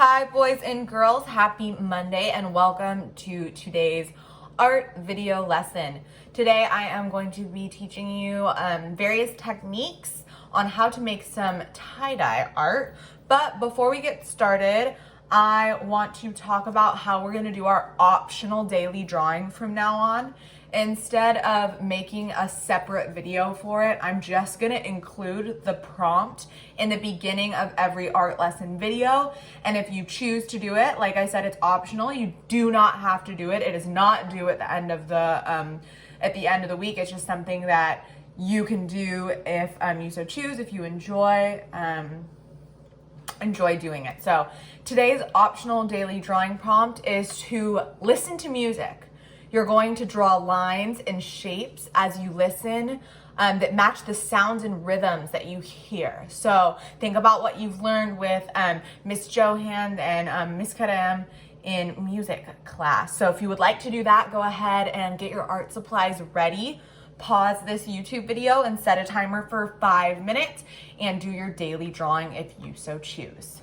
Hi boys and girls, happy Monday and welcome to today's art video lesson. Today I am going to be teaching you various techniques on how to make some tie-dye art. But before we get started, I want to talk about how we're going to do our optional daily drawing from now on. Instead of making a separate video for it, I'm just gonna include the prompt in the beginning of every art lesson video. And if you choose to do it, like I said, it's optional. You do not have to do it. It is not due at the end of the week. It's just something that you can do if you so choose, if you enjoy doing it. So today's optional daily drawing prompt is to listen to music. You're going to draw lines and shapes as you listen that match the sounds and rhythms that you hear. So think about what you've learned with Miss Johan and Miss Karam in music class. So if you would like to do that, go ahead and get your art supplies ready. Pause this YouTube video and set a timer for 5 minutes and do your daily drawing if you so choose.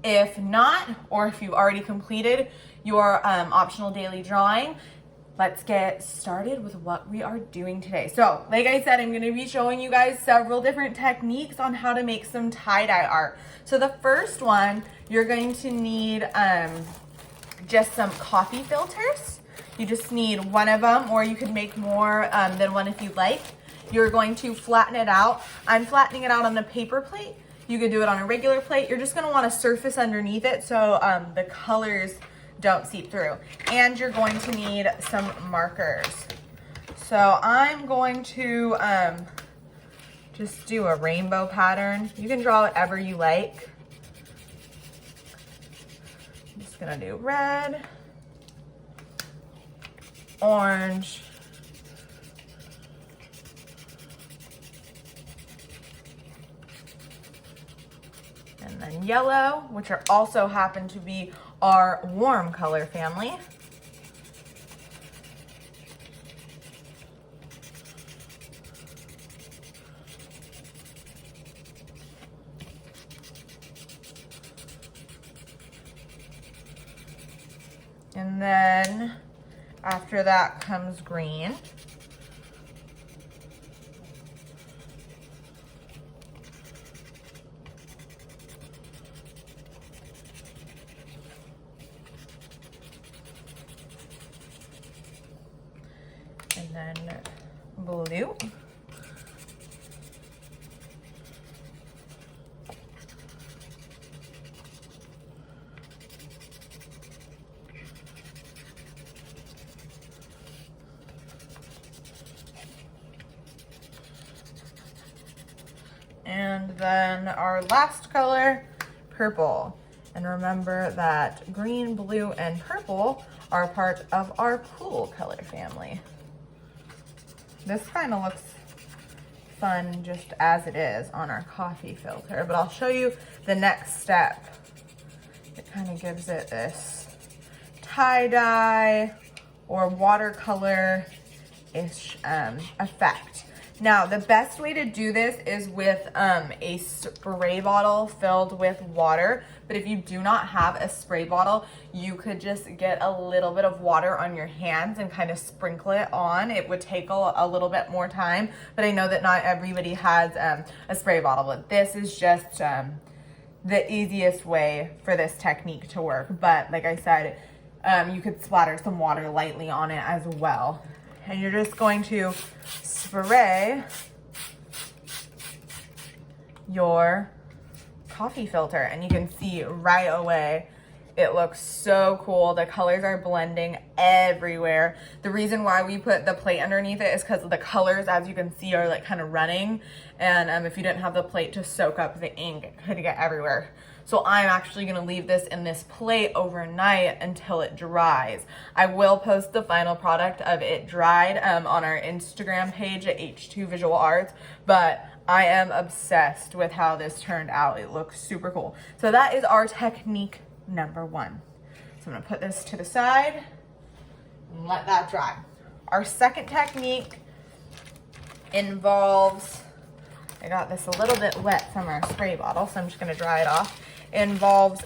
If not, or if you've already completed your optional daily drawing, let's get started with what we are doing today. So, like I said, I'm going to be showing you guys several different techniques on how to make some tie-dye art. So the first one, you're going to need just some coffee filters. You just need one of them, or you could make more than one if you like. You're going to flatten it out. I'm flattening it out on a paper plate. You could do it on a regular plate. You're just going to want a surface underneath it so the colors don't seep through. And you're going to need some markers. So I'm going to just do a rainbow pattern. You can draw whatever you like. I'm just going to do red, orange, and then yellow, which are also happen to be our warm color family. And then after that comes green. And then blue. And then our last color, purple. And remember that green, blue, and purple are part of our cool color family. This kind of looks fun just as it is on our coffee filter, but I'll show you the next step. It kind of gives it this tie-dye or watercolor-ish effect. Now, the best way to do this is with a spray bottle filled with water. But if you do not have a spray bottle, you could just get a little bit of water on your hands and kind of sprinkle it on. It would take a little bit more time, but I know that not everybody has a spray bottle. But this is just the easiest way for this technique to work. But like I said, you could splatter some water lightly on it as well. And you're just going to spray your coffee filter, and you can see right away it looks so cool. The colors are blending everywhere. The reason why we put the plate underneath it is because the colors, as you can see, are like kind of running, and if you didn't have the plate to soak up the ink, it could get everywhere. So I'm actually going to leave this in this plate overnight until it dries. I will post the final product of it dried on our Instagram page at H2 Visual Arts, but I am obsessed with how this turned out. It looks super cool. So that is our technique number one. So I'm going to put this to the side and let that dry. Our second technique involves I got this a little bit wet from our spray bottle, so I'm just gonna dry it off. It involves,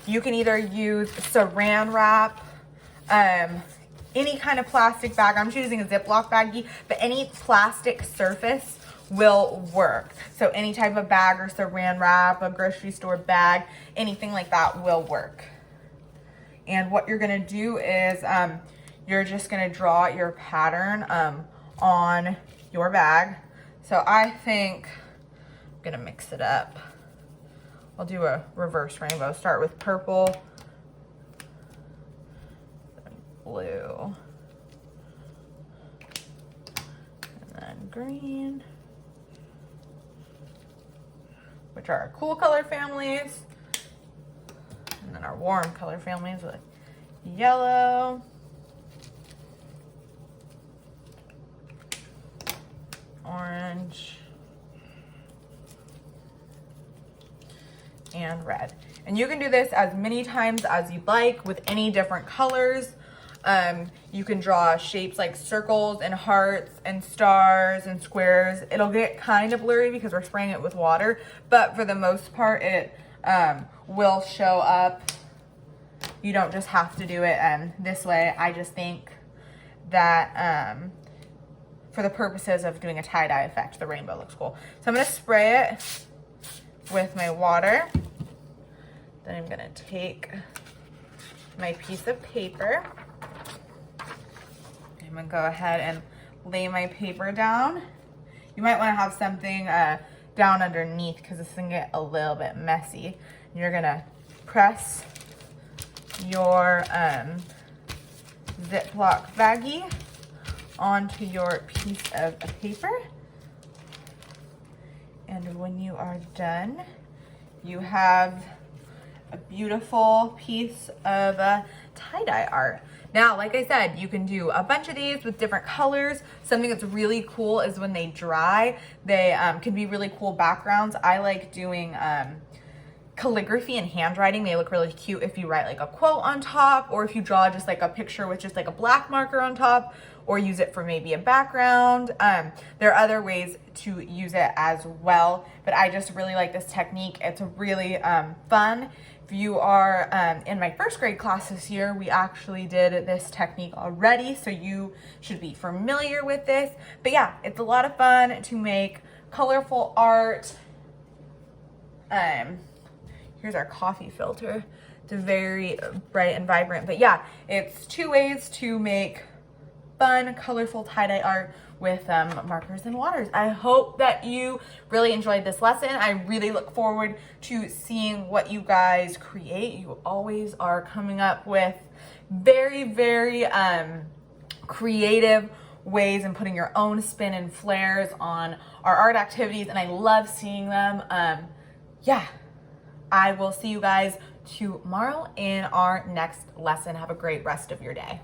you can either use saran wrap, any kind of plastic bag. I'm choosing a Ziploc baggie, but any plastic surface will work. So any type of bag or saran wrap, a grocery store bag, anything like that will work. And what you're gonna do is you're just gonna draw your pattern on your bag. So I think I'm gonna mix it up. I'll do a reverse rainbow. Start with purple, blue, and then green, which are our cool color families. And then our warm color families with yellow, orange, and red. And you can do this as many times as you'd like with any different colors. You can draw shapes like circles and hearts and stars and squares. It'll get kind of blurry because we're spraying it with water, but for the most part, it will show up. You don't just have to do it this way. I just think that for the purposes of doing a tie-dye effect, the rainbow looks cool. So I'm gonna spray it with my water. Then I'm gonna take my piece of paper. I'm gonna go ahead and lay my paper down. You might wanna have something down underneath because this can get a little bit messy. You're gonna press your Ziploc baggie onto your piece of paper. And when you are done, you have a beautiful piece of tie-dye art. Now, like I said, you can do a bunch of these with different colors. Something that's really cool is when they dry, they can be really cool backgrounds. I like doing calligraphy and handwriting. They look really cute if you write like a quote on top, or if you draw just like a picture with just like a black marker on top, or use it for maybe a background. There are other ways to use it as well, but I just really like this technique. It's really fun. If you are in my first grade class this year, we actually did this technique already, so you should be familiar with this. But yeah, it's a lot of fun to make colorful art. Here's our coffee filter. It's very bright and vibrant, but yeah, it's 2 ways to make fun, colorful tie-dye art with markers and waters. I hope that you really enjoyed this lesson. I really look forward to seeing what you guys create. You always are coming up with very, very creative ways and putting your own spin and flares on our art activities, and I love seeing them. Yeah, I will see you guys tomorrow in our next lesson. Have a great rest of your day.